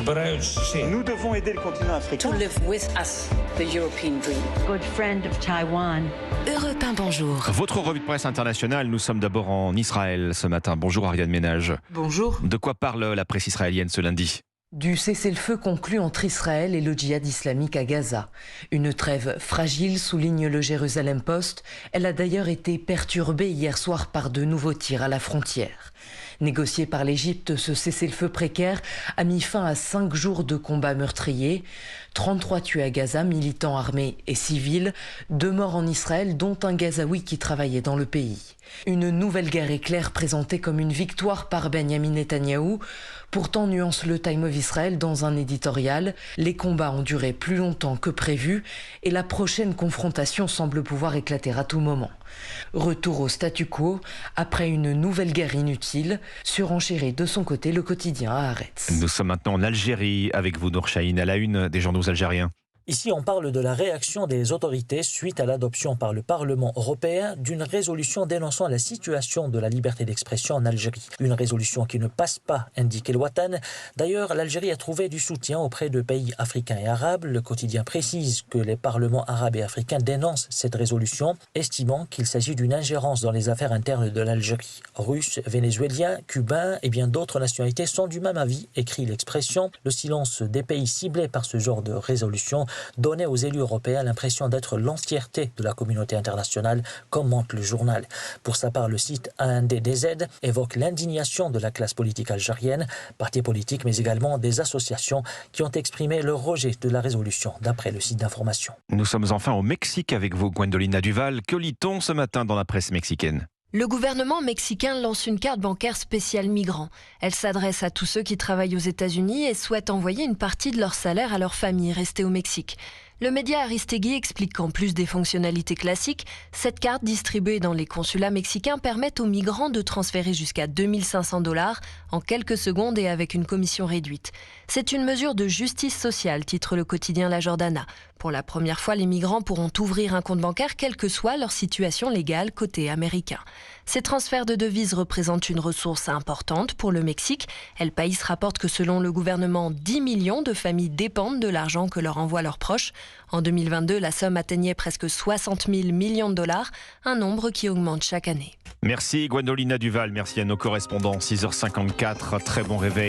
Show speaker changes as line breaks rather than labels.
Nous devons aider le continent africain.
To live with us, the European dream.
Good friend of Taiwan.
Europe 1, bonjour.
Votre revue de presse internationale, nous sommes d'abord en Israël ce matin. Bonjour Ariane Ménage.
Bonjour.
De quoi parle la presse israélienne ce lundi ?
Du cessez-le-feu conclu entre Israël et le djihad islamique à Gaza. Une trêve fragile, souligne le Jérusalem Post. Elle a d'ailleurs été perturbée hier soir par de nouveaux tirs à la frontière. Négocié par l'Égypte, ce cessez-le-feu précaire a mis fin à 5 jours de combats meurtriers. 33 tués à Gaza, militants armés et civils. 2 morts en Israël, dont un Gazaoui qui travaillait dans le pays. Une nouvelle guerre éclair présentée comme une victoire par Benyamin Netanyahou. Pourtant, nuance le Time of Israel dans un éditorial. Les combats ont duré plus longtemps que prévu et la prochaine confrontation semble pouvoir éclater à tout moment. Retour au statu quo après une nouvelle guerre inutile, surenchérit de son côté le quotidien Haaretz.
Nous sommes maintenant en Algérie avec vous, Nour Chahine, à la une des journaux algériens.
Ici, on parle de la réaction des autorités suite à l'adoption par le Parlement européen d'une résolution dénonçant la situation de la liberté d'expression en Algérie. Une résolution qui ne passe pas, indique El Watan. D'ailleurs, l'Algérie a trouvé du soutien auprès de pays africains et arabes. Le quotidien précise que les parlements arabes et africains dénoncent cette résolution, estimant qu'il s'agit d'une ingérence dans les affaires internes de l'Algérie. Russes, Vénézuéliens, Cubains et bien d'autres nationalités sont du même avis, écrit l'expression. Le silence des pays ciblés par ce genre de résolution donnait aux élus européens l'impression d'être l'entièreté de la communauté internationale, commente le journal. Pour sa part, le site A1DDZ évoque l'indignation de la classe politique algérienne, partis politiques, mais également des associations qui ont exprimé leur rejet de la résolution, d'après le site d'information.
Nous sommes enfin au Mexique avec vous, Gwendolina Duval. Que lit-on ce matin dans la presse mexicaine ?
Le gouvernement mexicain lance une carte bancaire spéciale migrants. Elle s'adresse à tous ceux qui travaillent aux États-Unis et souhaitent envoyer une partie de leur salaire à leur famille restée au Mexique. Le média Aristegui explique qu'en plus des fonctionnalités classiques, cette carte distribuée dans les consulats mexicains permet aux migrants de transférer jusqu'à 2 500 $ en quelques secondes et avec une commission réduite. C'est une mesure de justice sociale, titre le quotidien La Jordana. Pour la première fois, les migrants pourront ouvrir un compte bancaire quelle que soit leur situation légale côté américain. Ces transferts de devises représentent une ressource importante pour le Mexique. El País rapporte que selon le gouvernement, 10 millions de familles dépendent de l'argent que leur envoient leurs proches. En 2022, la somme atteignait presque 60 000 millions de $, un nombre qui augmente chaque année.
Merci Gwendolina Duval, merci à nos correspondants. 6h54, très bon réveil.